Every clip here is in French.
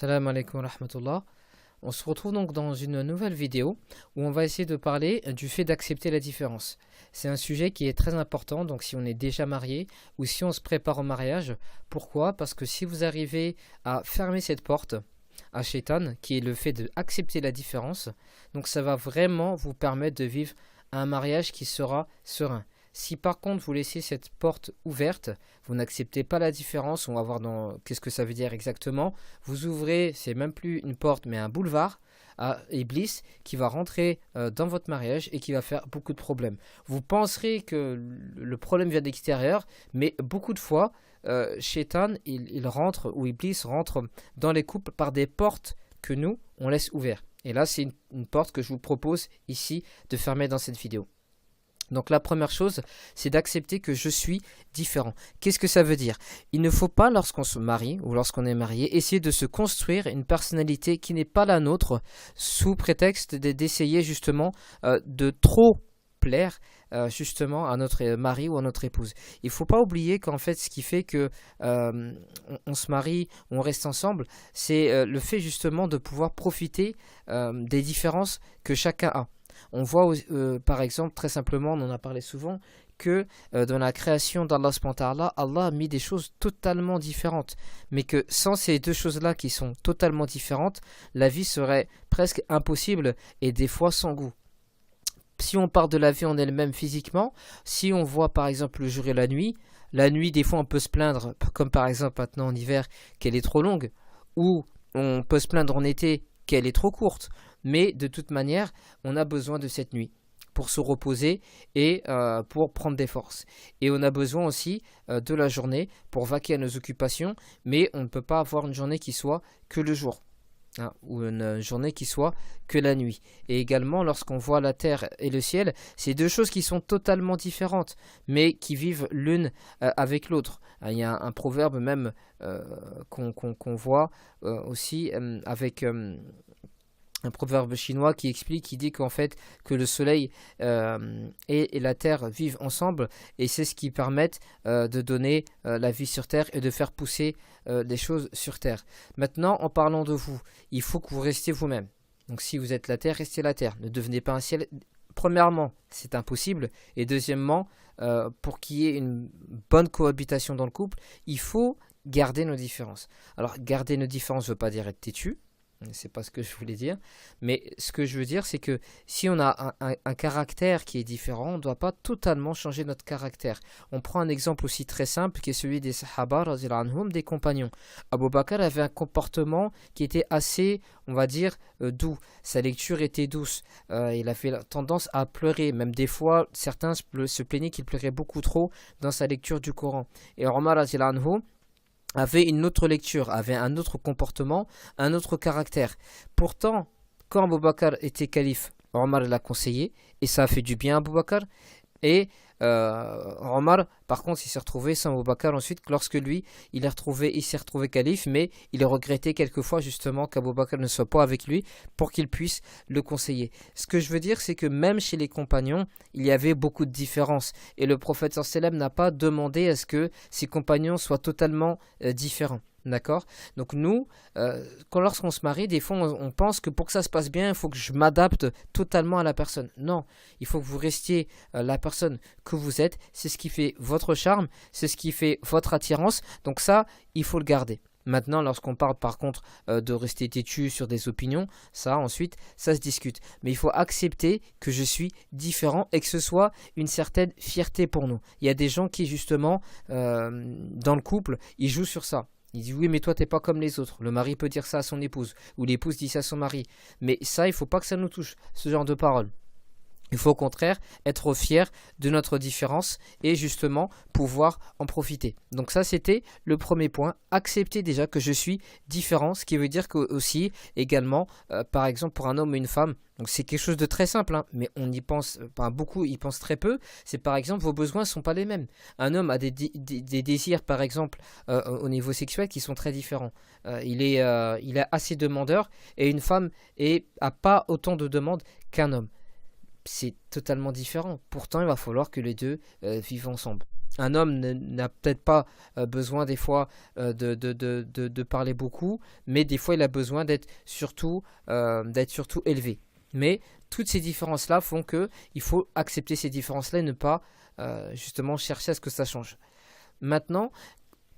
Salam alaikum wa rahmatullah. On se retrouve donc dans une nouvelle vidéo où on va essayer de parler du fait d'accepter la différence. C'est un sujet qui est très important, donc si on est déjà marié ou si on se prépare au mariage. Pourquoi? Parce que si vous arrivez à fermer cette porte à Shaitan, qui est le fait d'accepter la différence, donc ça va vraiment vous permettre de vivre un mariage qui sera serein. Si par contre vous laissez cette porte ouverte, vous n'acceptez pas la différence, on va voir dans qu'est-ce que ça veut dire exactement. Vous ouvrez, c'est même plus une porte mais un boulevard à Iblis qui va rentrer dans votre mariage et qui va faire beaucoup de problèmes. Vous penserez que le problème vient d'extérieur, mais beaucoup de fois, Shaitan, il rentre ou Iblis rentre dans les couples par des portes que nous, on laisse ouvertes. Et là, c'est une porte que je vous propose ici de fermer dans cette vidéo. Donc la première chose, c'est d'accepter que je suis différent. Qu'est-ce que ça veut dire? Il ne faut pas, lorsqu'on se marie ou lorsqu'on est marié, essayer de se construire une personnalité qui n'est pas la nôtre sous prétexte d'essayer justement de trop plaire justement à notre mari ou à notre épouse. Il ne faut pas oublier qu'en fait ce qui fait que on se marie ou on reste ensemble, c'est le fait justement de pouvoir profiter des différences que chacun a. On voit par exemple, très simplement, on en a parlé souvent, que dans la création d'Allah subhanahu wa ta'ala, Allah a mis des choses totalement différentes. Mais que sans ces deux choses-là qui sont totalement différentes, la vie serait presque impossible et des fois sans goût. Si on part de la vie en elle-même physiquement, si on voit par exemple le jour et la nuit des fois on peut se plaindre, comme par exemple maintenant en hiver, qu'elle est trop longue, ou on peut se plaindre en été qu'elle est trop courte. Mais de toute manière, on a besoin de cette nuit pour se reposer et pour prendre des forces. Et on a besoin aussi de la journée pour vaquer à nos occupations, mais on ne peut pas avoir une journée qui soit que le jour, hein, ou une journée qui soit que la nuit. Et également, lorsqu'on voit la terre et le ciel, c'est deux choses qui sont totalement différentes, mais qui vivent l'une avec l'autre. Il y a un proverbe même qu'on voit aussi avec... un proverbe chinois qui explique, qui dit qu'en fait que le soleil et la terre vivent ensemble et c'est ce qui permet de donner la vie sur terre et de faire pousser les choses sur terre. Maintenant, en parlant de vous, il faut que vous restiez vous-même. Donc si vous êtes la terre, restez la terre. Ne devenez pas un ciel. Premièrement, c'est impossible. Et deuxièmement, pour qu'il y ait une bonne cohabitation dans le couple, il faut garder nos différences. Alors, garder nos différences ne veut pas dire être têtu. C'est pas ce que je voulais dire, mais ce que je veux dire, c'est que si on a un caractère qui est différent, on ne doit pas totalement changer notre caractère. On prend un exemple aussi très simple qui est celui des Sahaba, des compagnons. Abu Bakr avait un comportement qui était assez, on va dire, doux. Sa lecture était douce. Il avait tendance à pleurer. Même des fois, certains se plaignaient qu'il pleurait beaucoup trop dans sa lecture du Coran. Et Omar avait une autre lecture, avait un autre comportement, un autre caractère. Pourtant, quand Abu Bakr était calife, Omar l'a conseillé, et ça a fait du bien à Abu Bakr. Et Omar, par contre, il s'est retrouvé sans Abu Bakr ensuite, lorsque lui, il s'est retrouvé calife, mais il a regretté quelquefois justement qu'Abu Bakr ne soit pas avec lui pour qu'il puisse le conseiller. Ce que je veux dire, c'est que même chez les compagnons, il y avait beaucoup de différences. Et le prophète sallam n'a pas demandé à ce que ses compagnons soient totalement différents. D'accord? Donc nous, lorsqu'on se marie, des fois on pense que pour que ça se passe bien, il faut que je m'adapte totalement à la personne. Non, il faut que vous restiez la personne que vous êtes. C'est ce qui fait votre charme, c'est ce qui fait votre attirance. Donc ça, il faut le garder. Maintenant, lorsqu'on parle par contre de rester têtu sur des opinions, ça ensuite, ça se discute. Mais il faut accepter que je suis différent et que ce soit une certaine fierté pour nous. Il y a des gens qui justement, dans le couple, ils jouent sur ça. Il dit oui mais toi t'es pas comme les autres. Le mari peut dire ça à son épouse ou l'épouse dit ça à son mari. Mais ça il faut pas que ça nous touche, ce genre de paroles. Il faut au contraire être fier de notre différence et justement pouvoir en profiter. Donc ça c'était le premier point, accepter déjà que je suis différent, ce qui veut dire que aussi également par exemple pour un homme et une femme, donc c'est quelque chose de très simple, hein, mais on y pense, beaucoup y pensent très peu, c'est par exemple vos besoins ne sont pas les mêmes. Un homme a des désirs par exemple au niveau sexuel qui sont très différents. Il est assez demandeur et une femme n'a pas autant de demandes qu'un homme. C'est totalement différent. Pourtant, il va falloir que les deux vivent ensemble. Un homme n'a peut-être pas besoin des fois de parler beaucoup, mais des fois il a besoin d'être surtout élevé. Mais toutes ces différences-là font que il faut accepter ces différences-là et ne pas justement chercher à ce que ça change. Maintenant,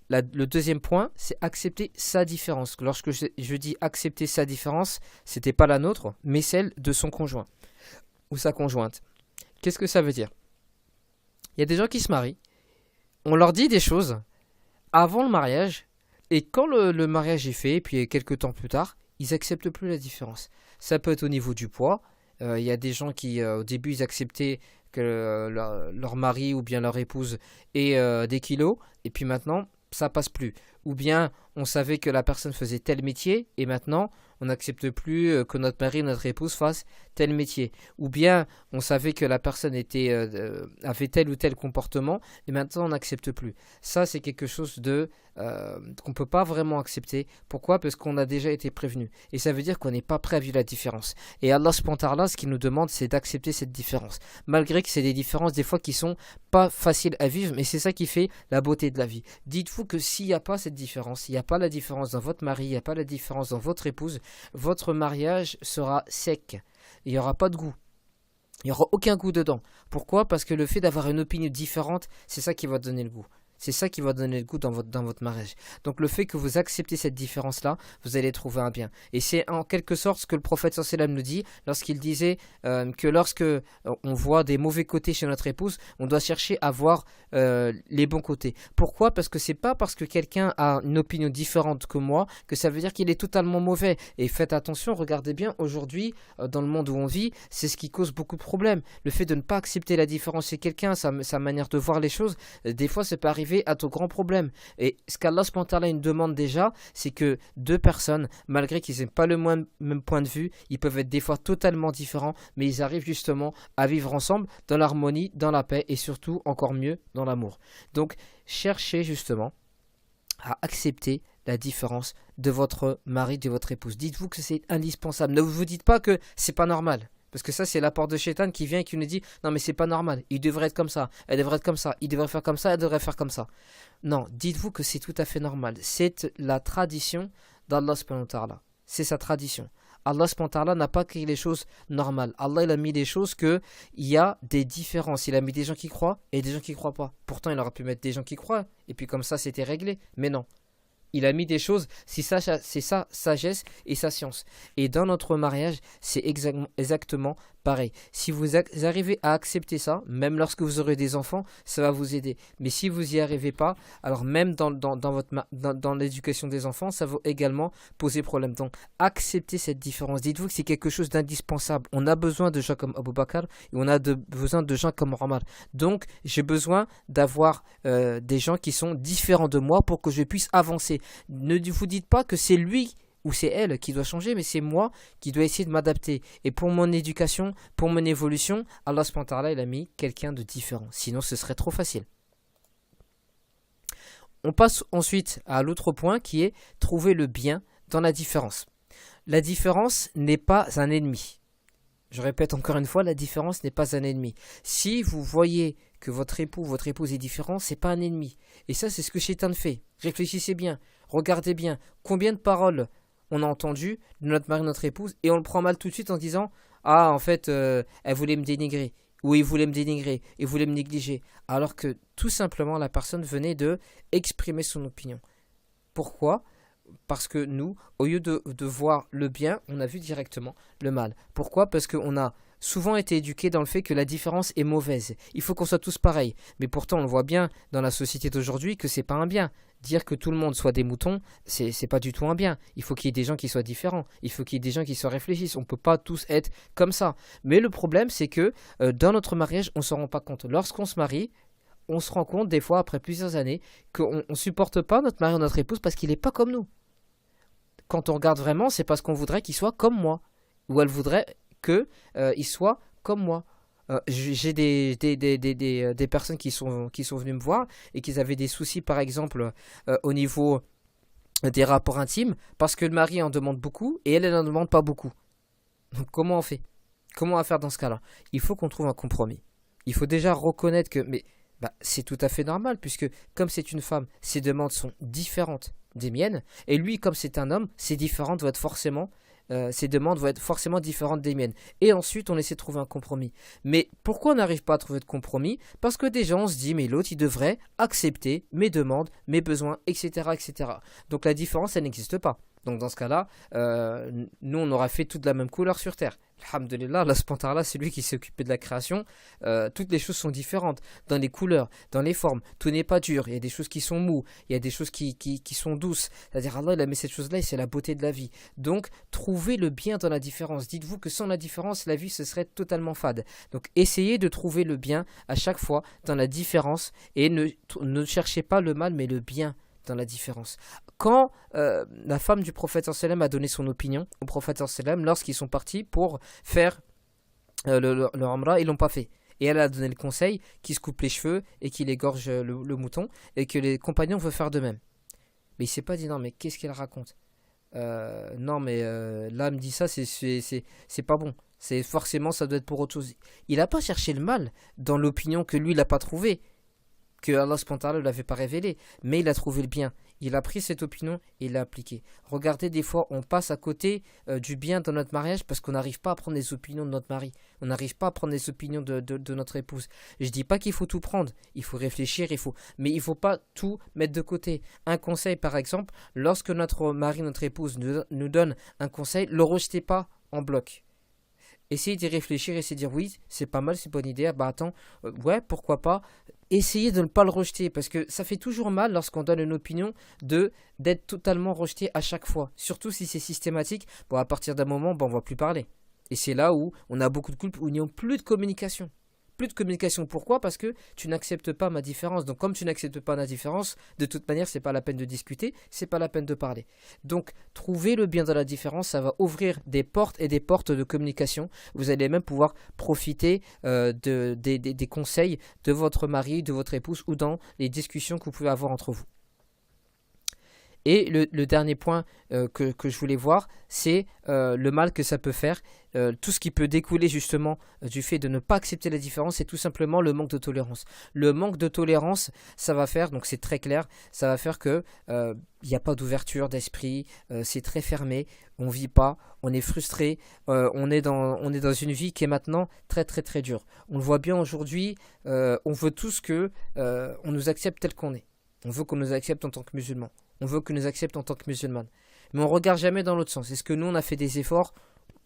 le deuxième point, c'est accepter sa différence. Lorsque je dis accepter sa différence, c'était pas la nôtre, mais celle de son conjoint ou sa conjointe. Qu'est-ce que ça veut dire? Il y a des gens qui se marient, on leur dit des choses avant le mariage, et quand le mariage est fait, et puis quelques temps plus tard, ils acceptent plus la différence. Ça peut être au niveau du poids. Il y a des gens qui, au début, ils acceptaient que leur mari ou bien leur épouse ait des kilos, et puis maintenant, ça passe plus. Ou bien, on savait que la personne faisait tel métier, et maintenant, on n'accepte plus que notre mari ou notre épouse fasse tel métier. Ou bien, on savait que la personne avait tel ou tel comportement, et maintenant, on n'accepte plus. Ça, c'est quelque chose qu'on ne peut pas vraiment accepter. Pourquoi? Parce qu'on a déjà été prévenu. Et ça veut dire qu'on n'est pas prêt à vivre la différence. Et Allah, ce qu'il nous demande, c'est d'accepter cette différence. Malgré que c'est des différences, des fois, qui sont pas faciles à vivre, mais c'est ça qui fait la beauté de la vie. Dites-vous que s'il n'y a pas cette différence, il n'y a pas la différence dans votre mari, il n'y a pas la différence dans votre épouse, votre mariage sera sec. Il n'y aura pas de goût. Il n'y aura aucun goût dedans. Pourquoi? Parce que le fait d'avoir une opinion différente, c'est ça qui va donner le goût. C'est ça qui va donner le goût dans votre mariage. Donc le fait que vous acceptez cette différence-là, vous allez trouver un bien. Et c'est en quelque sorte ce que le prophète sallam nous dit lorsqu'il disait que lorsque on voit des mauvais côtés chez notre épouse, on doit chercher à voir les bons côtés. Pourquoi? Parce que c'est pas parce que quelqu'un a une opinion différente que moi que ça veut dire qu'il est totalement mauvais. Et faites attention, regardez bien, aujourd'hui, dans le monde où on vit, c'est ce qui cause beaucoup de problèmes. Le fait de ne pas accepter la différence chez quelqu'un, sa manière de voir les choses, des fois ça peut arriver à ton grand problème. Et ce qu'Allah nous demande déjà, c'est que deux personnes, malgré qu'ils n'aient pas le même point de vue, ils peuvent être des fois totalement différents, mais ils arrivent justement à vivre ensemble dans l'harmonie, dans la paix et surtout encore mieux dans l'amour. Donc cherchez justement à accepter la différence de votre mari, de votre épouse. Dites-vous que c'est indispensable. Ne vous dites pas que c'est pas normal. Parce que ça, c'est l'apport de Shaitan qui vient et qui nous dit non, mais c'est pas normal, il devrait être comme ça, elle devrait être comme ça, il devrait faire comme ça, elle devrait faire comme ça. Non, dites-vous que c'est tout à fait normal. C'est la tradition d'Allah subhanahu wa ta'ala. C'est sa tradition. Allah subhanahu wa ta'ala n'a pas créé les choses normales. Allah, il a mis des choses que il y a des différences. Il a mis des gens qui croient et des gens qui croient pas. Pourtant, il aurait pu mettre des gens qui croient et puis comme ça, c'était réglé. Mais non. Il a mis des choses, c'est sa sagesse et sa science. Et dans notre mariage, c'est exactement pareil. Si vous arrivez à accepter ça, même lorsque vous aurez des enfants, ça va vous aider. Mais si vous n'y arrivez pas, alors même dans l'éducation des enfants, ça va également poser problème. Donc, acceptez cette différence. Dites-vous que c'est quelque chose d'indispensable. On a besoin de gens comme Abu Bakr et on a besoin de gens comme Omar. Donc, j'ai besoin d'avoir des gens qui sont différents de moi pour que je puisse avancer. Ne vous dites pas que c'est lui ou c'est elle qui doit changer, mais c'est moi qui dois essayer de m'adapter. Et pour mon éducation, pour mon évolution, Allah subhanahu wa ta'ala, il a mis quelqu'un de différent. Sinon, ce serait trop facile. On passe ensuite à l'autre point qui est trouver le bien dans la différence. La différence n'est pas un ennemi. Je répète encore une fois, la différence n'est pas un ennemi. Si vous voyez que votre époux ou votre épouse est différent, c'est pas un ennemi. Et ça, c'est ce que Shaitan fait. Réfléchissez bien, regardez bien. Combien de paroles on a entendues de notre mari, notre épouse, et on le prend mal tout de suite en disant « Ah, en fait, elle voulait me dénigrer. » Ou il voulait me dénigrer, il voulait me négliger. Alors que tout simplement, la personne venait de exprimer son opinion. Pourquoi ? Parce que nous, au lieu de voir le bien, on a vu directement le mal. Pourquoi? Parce qu'on a souvent été éduqués dans le fait que la différence est mauvaise. Il faut qu'on soit tous pareils. Mais pourtant, on le voit bien dans la société d'aujourd'hui que c'est pas un bien. Dire que tout le monde soit des moutons, c'est pas du tout un bien. Il faut qu'il y ait des gens qui soient différents. Il faut qu'il y ait des gens qui se réfléchissent. On peut pas tous être comme ça. Mais le problème, c'est que dans notre mariage, on s'en rend pas compte. Lorsqu'on se marie, on se rend compte des fois après plusieurs années qu'on ne supporte pas notre mari ou notre épouse parce qu'il n'est pas comme nous. Quand on regarde vraiment, c'est parce qu'on voudrait qu'il soit comme moi. Ou elle voudrait qu'il soit comme moi. J'ai des personnes qui sont venues me voir et qui avaient des soucis par exemple au niveau des rapports intimes parce que le mari en demande beaucoup et elle n'en demande pas beaucoup. Donc comment on fait? Comment on va faire dans ce cas-là? Il faut qu'on trouve un compromis. Il faut déjà reconnaître que... Mais Bah, c'est tout à fait normal, puisque comme c'est une femme, ses demandes sont différentes des miennes, et lui, comme c'est un homme, ses demandes vont être forcément différentes des miennes. Et ensuite, on essaie de trouver un compromis. Mais pourquoi on n'arrive pas à trouver de compromis? Parce que déjà, on se dit, mais l'autre, il devrait accepter mes demandes, mes besoins, etc., etc. Donc la différence, elle n'existe pas. Donc dans ce cas-là, nous, on aura fait toute la même couleur sur Terre. Alhamdulillah, Allah subhanahu wa ta'ala, c'est lui qui s'est occupé de la création. Toutes les choses sont différentes dans les couleurs, dans les formes. Tout n'est pas dur. Il y a des choses qui sont mous, il y a des choses qui sont douces. C'est-à-dire Allah, il a mis cette chose-là et c'est la beauté de la vie. Donc, trouvez le bien dans la différence. Dites-vous que sans la différence, la vie, ce serait totalement fade. Donc, essayez de trouver le bien à chaque fois dans la différence et ne cherchez pas le mal, mais le bien dans la différence. Quand la femme du prophète sallam a donné son opinion au prophète sallam lorsqu'ils sont partis pour faire le Umrah, ils l'ont pas fait. Et elle a donné le conseil qu'il se coupe les cheveux et qu'il égorge le mouton et que les compagnons veulent faire de même. Mais il s'est pas dit non mais qu'est-ce qu'elle raconte? Non mais là me dit ça c'est pas bon. C'est forcément ça doit être pour autre chose. Il n'a pas cherché le mal dans l'opinion que lui il n'a pas trouvé, que Allah subhanahu wa ta'ala ne l'avait pas révélé, mais il a trouvé le bien. Il a pris cette opinion et il l'a appliquée. Regardez, des fois, on passe à côté du bien dans notre mariage parce qu'on n'arrive pas à prendre les opinions de notre mari. On n'arrive pas à prendre les opinions de notre épouse. Je dis pas qu'il faut tout prendre. Il faut réfléchir, mais il faut pas tout mettre de côté. Un conseil, par exemple, lorsque notre mari, notre épouse nous donne un conseil, ne le rejetez pas en bloc. Essayez d'y réfléchir, essayez de dire oui, c'est pas mal, c'est une bonne idée. Bah attends, ouais, pourquoi pas. Essayez de ne pas le rejeter parce que ça fait toujours mal lorsqu'on donne une opinion d'être totalement rejeté à chaque fois. Surtout si c'est systématique. Bon, à partir d'un moment, on ne va plus parler. Et c'est là où on a beaucoup de couples où il n'y a plus de communication. Plus de communication, pourquoi? Parce que tu n'acceptes pas ma différence. Donc comme tu n'acceptes pas ma différence, de toute manière, c'est pas la peine de discuter, c'est pas la peine de parler. Donc trouver le bien dans la différence, ça va ouvrir des portes et des portes de communication. Vous allez même pouvoir profiter des conseils de votre mari, de votre épouse ou dans les discussions que vous pouvez avoir entre vous. Et le dernier point que je voulais voir, c'est le mal que ça peut faire. Tout ce qui peut découler justement du fait de ne pas accepter la différence, c'est tout simplement le manque de tolérance. Le manque de tolérance, ça va faire, donc c'est très clair, ça va faire que il n'y a pas d'ouverture d'esprit, c'est très fermé, on vit pas, on est frustré, on est dans une vie qui est maintenant très très très dure. On le voit bien aujourd'hui, on veut tous que on nous accepte tel qu'on est. On veut qu'on nous accepte en tant que musulmans. On veut qu'on nous accepte en tant que musulmans. Mais on ne regarde jamais dans l'autre sens. Est-ce que nous, on a fait des efforts?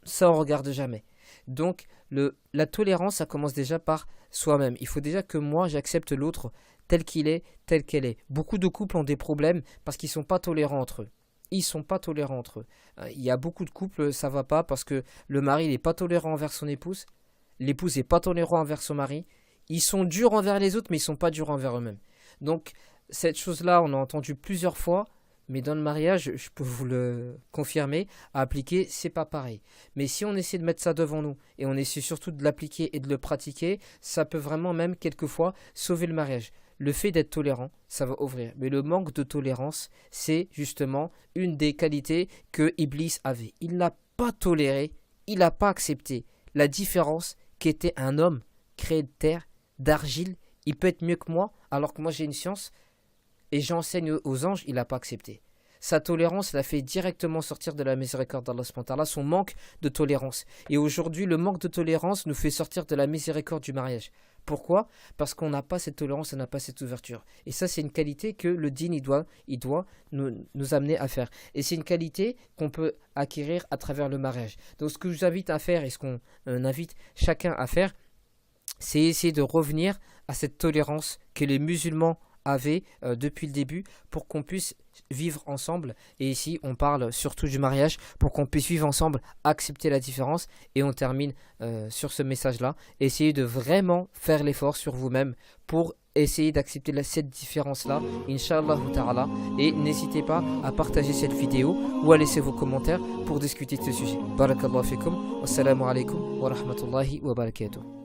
Ça, on ne regarde jamais. Donc, la tolérance, ça commence déjà par soi-même. Il faut déjà que moi, j'accepte l'autre tel qu'il est, tel qu'elle est. Beaucoup de couples ont des problèmes parce qu'ils ne sont pas tolérants entre eux. Ils ne sont pas tolérants entre eux. Il y a beaucoup de couples, ça ne va pas parce que le mari n'est pas tolérant envers son épouse. L'épouse n'est pas tolérant envers son mari. Ils sont durs envers les autres, mais ils ne sont pas durs envers eux-mêmes. Donc, cette chose-là, on a entendu plusieurs fois, mais dans le mariage, je peux vous le confirmer, à appliquer, c'est pas pareil. Mais si on essaie de mettre ça devant nous, et on essaie surtout de l'appliquer et de le pratiquer, ça peut vraiment même, quelquefois, sauver le mariage. Le fait d'être tolérant, ça va ouvrir. Mais le manque de tolérance, c'est justement une des qualités que Iblis avait. Il n'a pas toléré, il n'a pas accepté la différence qu'était un homme créé de terre, d'argile. Il peut être mieux que moi, alors que moi j'ai une science. Et j'enseigne aux anges, il n'a pas accepté. Sa tolérance l'a fait directement sortir de la miséricorde d'Allah subhanahu wa ta'ala, son manque de tolérance. Et aujourd'hui, le manque de tolérance nous fait sortir de la miséricorde du mariage. Pourquoi? Parce qu'on n'a pas cette tolérance, on n'a pas cette ouverture. Et ça, c'est une qualité que le dîn, il doit nous amener à faire. Et c'est une qualité qu'on peut acquérir à travers le mariage. Donc ce que je vous invite à faire, et ce qu'on invite chacun à faire, c'est essayer de revenir à cette tolérance que les musulmans avaient depuis le début pour qu'on puisse vivre ensemble. Et ici on parle surtout du mariage, pour qu'on puisse vivre ensemble, accepter la différence. Et on termine sur ce message là, essayez de vraiment faire l'effort sur vous-même pour essayer d'accepter cette différence là, Inch'Allah ta'ala. Et n'hésitez pas à partager cette vidéo ou à laisser vos commentaires pour discuter de ce sujet. Barakallahu fikum, wassalamu alaikum wa rahmatullahi wa barakatuh.